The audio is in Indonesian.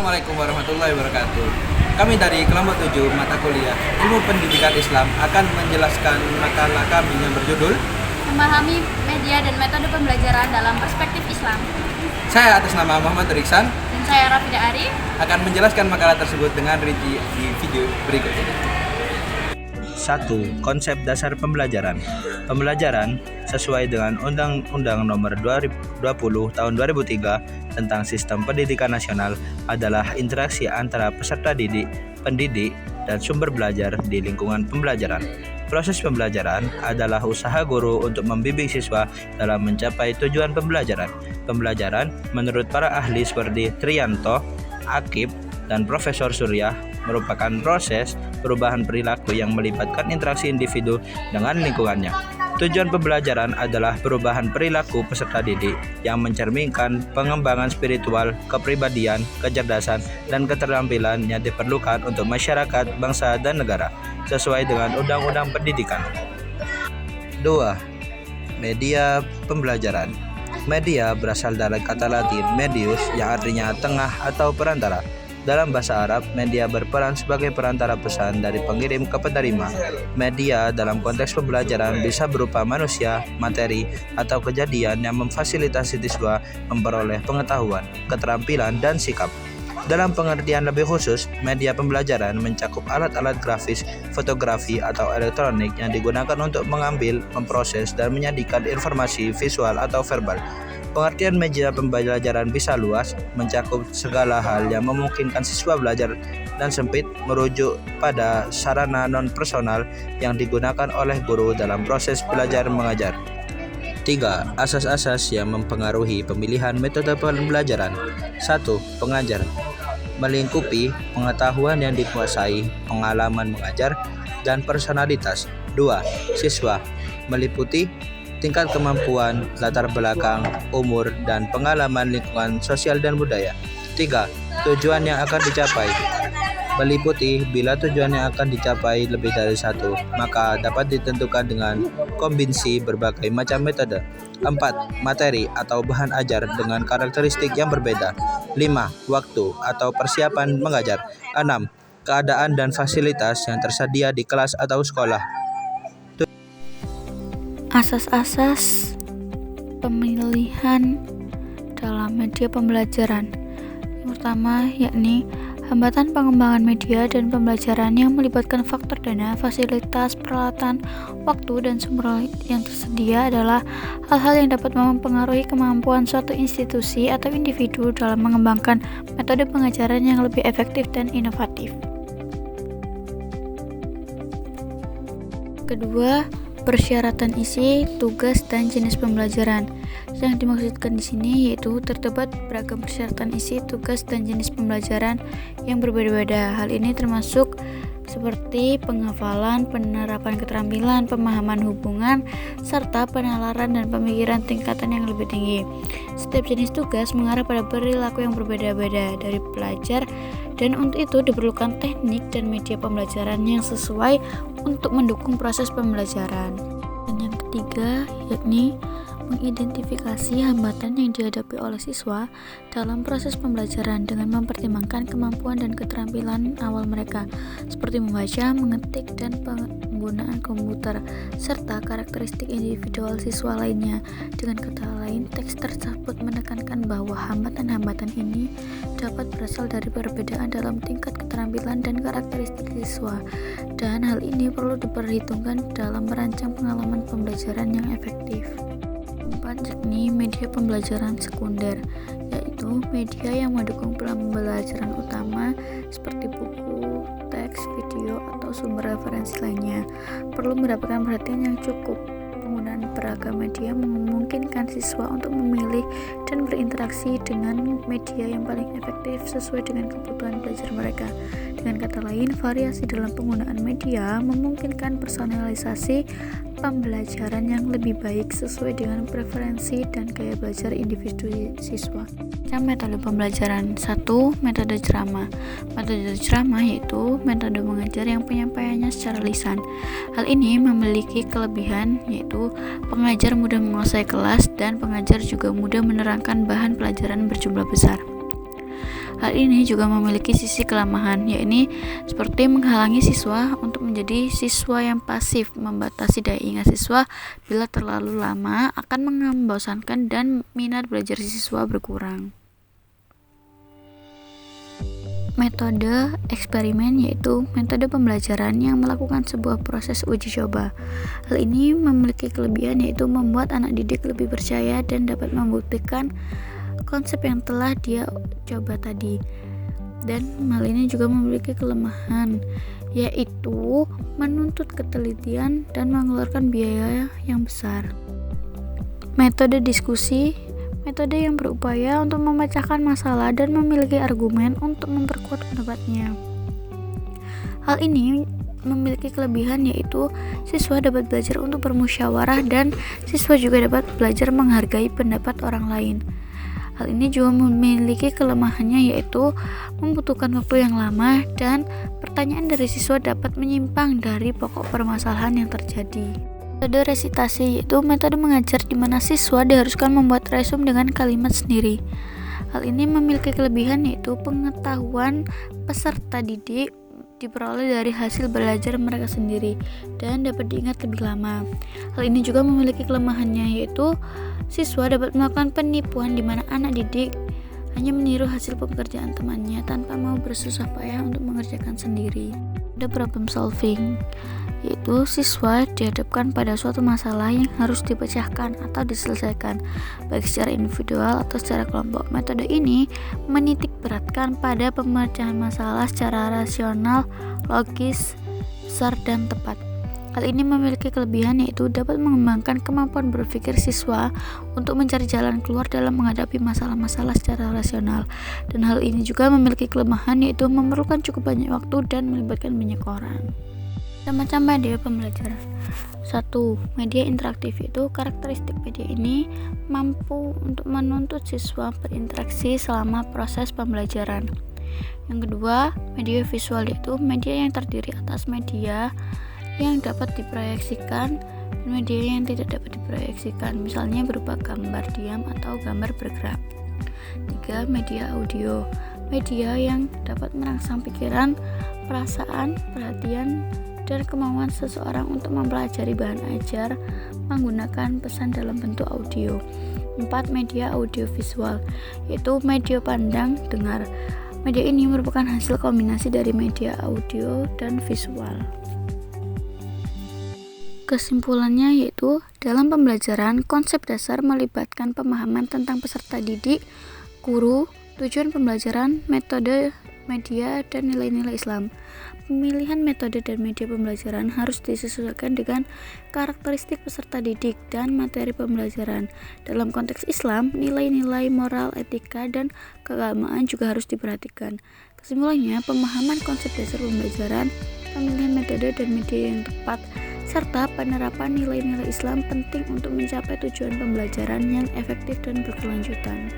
Assalamualaikum warahmatullahi wabarakatuh. Kami dari kelompok 7 mata kuliah Ilmu Pendidikan Islam akan menjelaskan makalah kami yang berjudul Memahami media dan metode pembelajaran dalam perspektif Islam. Saya atas nama Muhammad Riksan Dan saya Rafida Ari akan menjelaskan makalah tersebut dengan rinci di video berikut ini. 1. Konsep dasar pembelajaran. Pembelajaran sesuai dengan Undang-Undang Nomor 20 Tahun 2003 tentang Sistem Pendidikan Nasional adalah interaksi antara peserta didik, pendidik, dan sumber belajar di lingkungan pembelajaran. Proses pembelajaran adalah usaha guru untuk membimbing siswa dalam mencapai tujuan pembelajaran. Pembelajaran menurut para ahli seperti Trianto, Akib, dan Profesor Surya merupakan proses perubahan perilaku yang melibatkan interaksi individu dengan lingkungannya. Tujuan pembelajaran adalah perubahan perilaku peserta didik yang mencerminkan pengembangan spiritual, kepribadian, kecerdasan, dan keterampilan yang diperlukan untuk masyarakat, bangsa, dan negara sesuai dengan Undang-Undang Pendidikan. 2. Media pembelajaran. Media berasal dari kata Latin medius yang artinya tengah atau perantara. Dalam bahasa Arab, media berperan sebagai perantara pesan dari pengirim ke penerima. Media dalam konteks pembelajaran bisa berupa manusia, materi, atau kejadian yang memfasilitasi siswa memperoleh pengetahuan, keterampilan, dan sikap. Dalam pengertian lebih khusus, media pembelajaran mencakup alat-alat grafis, fotografi, atau elektronik yang digunakan untuk mengambil, memproses, dan menyajikan informasi visual atau verbal. Pengertian media pembelajaran bisa luas, mencakup segala hal yang memungkinkan siswa belajar, dan sempit, merujuk pada sarana non-personal yang digunakan oleh guru dalam proses belajar mengajar. 3. Asas-asas yang mempengaruhi pemilihan metode pembelajaran. 1. Pengajar melingkupi pengetahuan yang dikuasai, pengalaman mengajar, dan personalitas. 2. Siswa meliputi tingkat kemampuan, latar belakang, umur, dan pengalaman lingkungan sosial dan budaya. 3. Tujuan yang akan dicapai meliputi bila tujuan yang akan dicapai lebih dari satu, maka dapat ditentukan dengan kombinasi berbagai macam metode. 4. Materi atau bahan ajar dengan karakteristik yang berbeda. 5. Waktu atau persiapan mengajar. 6. Keadaan dan fasilitas yang tersedia di kelas atau sekolah. Asas-asas pemilihan dalam media pembelajaran. Yang pertama yakni hambatan pengembangan media dan pembelajaran yang melibatkan faktor dana, fasilitas, peralatan, waktu, dan sumber yang tersedia adalah hal-hal yang dapat mempengaruhi kemampuan suatu institusi atau individu dalam mengembangkan metode pengajaran yang lebih efektif dan inovatif. Kedua, persyaratan isi, tugas, dan jenis pembelajaran. Yang dimaksudkan di sini yaitu terdapat beragam persyaratan isi, tugas, dan jenis pembelajaran yang berbeda-beda. Hal ini termasuk seperti penghafalan, penerapan keterampilan, pemahaman hubungan, serta penalaran dan pemikiran tingkatan yang lebih tinggi. Setiap jenis tugas mengarah pada perilaku yang berbeda-beda dari pelajar, dan untuk itu diperlukan teknik dan media pembelajaran yang sesuai untuk mendukung proses pembelajaran. Dan yang ketiga yakni mengidentifikasi hambatan yang dihadapi oleh siswa dalam proses pembelajaran dengan mempertimbangkan kemampuan dan keterampilan awal mereka, seperti membaca, mengetik, dan penggunaan komputer, serta karakteristik individual siswa lainnya. Dengan kata lain, teks tersebut menekankan bahwa hambatan-hambatan ini dapat berasal dari perbedaan dalam tingkat keterampilan dan karakteristik siswa, dan hal ini perlu diperhitungkan dalam merancang pengalaman pembelajaran yang efektif. 4. Yakni media pembelajaran sekunder, yaitu media yang mendukung pembelajaran utama seperti buku, teks, video, atau sumber referensi lainnya. Perlu mendapatkan perhatian yang cukup. Penggunaan beragam media memungkinkan siswa untuk memilih dan berinteraksi dengan media yang paling efektif sesuai dengan kebutuhan belajar mereka. Dengan kata lain, variasi dalam penggunaan media memungkinkan personalisasi pembelajaran yang lebih baik sesuai dengan preferensi dan gaya belajar individu siswa. Metode pembelajaran. 1. Metode ceramah. Metode ceramah yaitu metode mengajar yang penyampaiannya secara lisan. Hal ini memiliki kelebihan yaitu pengajar mudah menguasai kelas dan pengajar juga mudah menerangkan bahan pelajaran berjumlah besar. Hal ini juga memiliki sisi kelemahan, yakni seperti menghalangi siswa untuk menjadi siswa yang pasif, membatasi daya ingat siswa bila terlalu lama akan membosankan dan minat belajar siswa berkurang. Metode eksperimen yaitu metode pembelajaran yang melakukan sebuah proses uji coba. Hal ini memiliki kelebihan yaitu membuat anak didik lebih percaya dan dapat membuktikan konsep yang telah dia coba tadi. Dan hal ini juga memiliki kelemahan yaitu menuntut ketelitian dan mengeluarkan biaya yang besar. Metode diskusi, metode yang berupaya untuk memecahkan masalah dan memiliki argumen untuk memperkuat pendapatnya. Hal ini memiliki kelebihan yaitu siswa dapat belajar untuk bermusyawarah dan siswa juga dapat belajar menghargai pendapat orang lain. Hal ini juga memiliki kelemahannya yaitu membutuhkan waktu yang lama dan pertanyaan dari siswa dapat menyimpang dari pokok permasalahan yang terjadi. Metode resitasi yaitu metode mengajar di mana siswa diharuskan membuat resume dengan kalimat sendiri. Hal ini memiliki kelebihan yaitu pengetahuan peserta didik diperoleh dari hasil belajar mereka sendiri dan dapat diingat lebih lama. Hal ini juga memiliki kelemahannya yaitu siswa dapat melakukan penipuan di mana anak didik hanya meniru hasil pekerjaan temannya tanpa mau bersusah payah untuk mengerjakan sendiri. Ada problem solving yaitu siswa dihadapkan pada suatu masalah yang harus dipecahkan atau diselesaikan baik secara individual atau secara kelompok. Metode ini menitik beratkan pada pemecahan masalah secara rasional, logis, besar, dan tepat. Hal ini memiliki kelebihan yaitu dapat mengembangkan kemampuan berpikir siswa untuk mencari jalan keluar dalam menghadapi masalah-masalah secara rasional. Dan hal ini juga memiliki kelemahan yaitu memerlukan cukup banyak waktu dan melibatkan banyak orang. Macam media pembelajaran. 1. Media interaktif itu karakteristik media ini mampu untuk menuntut siswa berinteraksi selama proses pembelajaran. Yang kedua, media visual itu media yang terdiri atas media yang dapat diproyeksikan dan media yang tidak dapat diproyeksikan, misalnya berupa gambar diam atau gambar bergerak. 3. Media audio, media yang dapat merangsang pikiran, perasaan, perhatian, dan kemauan seseorang untuk mempelajari bahan ajar menggunakan pesan dalam bentuk audio. 4. Media audiovisual, yaitu media pandang dengar. Media ini merupakan hasil kombinasi dari media audio dan visual. Kesimpulannya yaitu dalam pembelajaran, konsep dasar melibatkan pemahaman tentang peserta didik, guru, tujuan pembelajaran, metode, media, dan nilai-nilai Islam. Pemilihan metode dan media pembelajaran harus disesuaikan dengan karakteristik peserta didik dan materi pembelajaran. Dalam konteks Islam, nilai-nilai moral, etika, dan keagamaan juga harus diperhatikan. Kesimpulannya, pemahaman konsep dasar pembelajaran, pemilihan metode dan media yang tepat, serta penerapan nilai-nilai Islam penting untuk mencapai tujuan pembelajaran yang efektif dan berkelanjutan.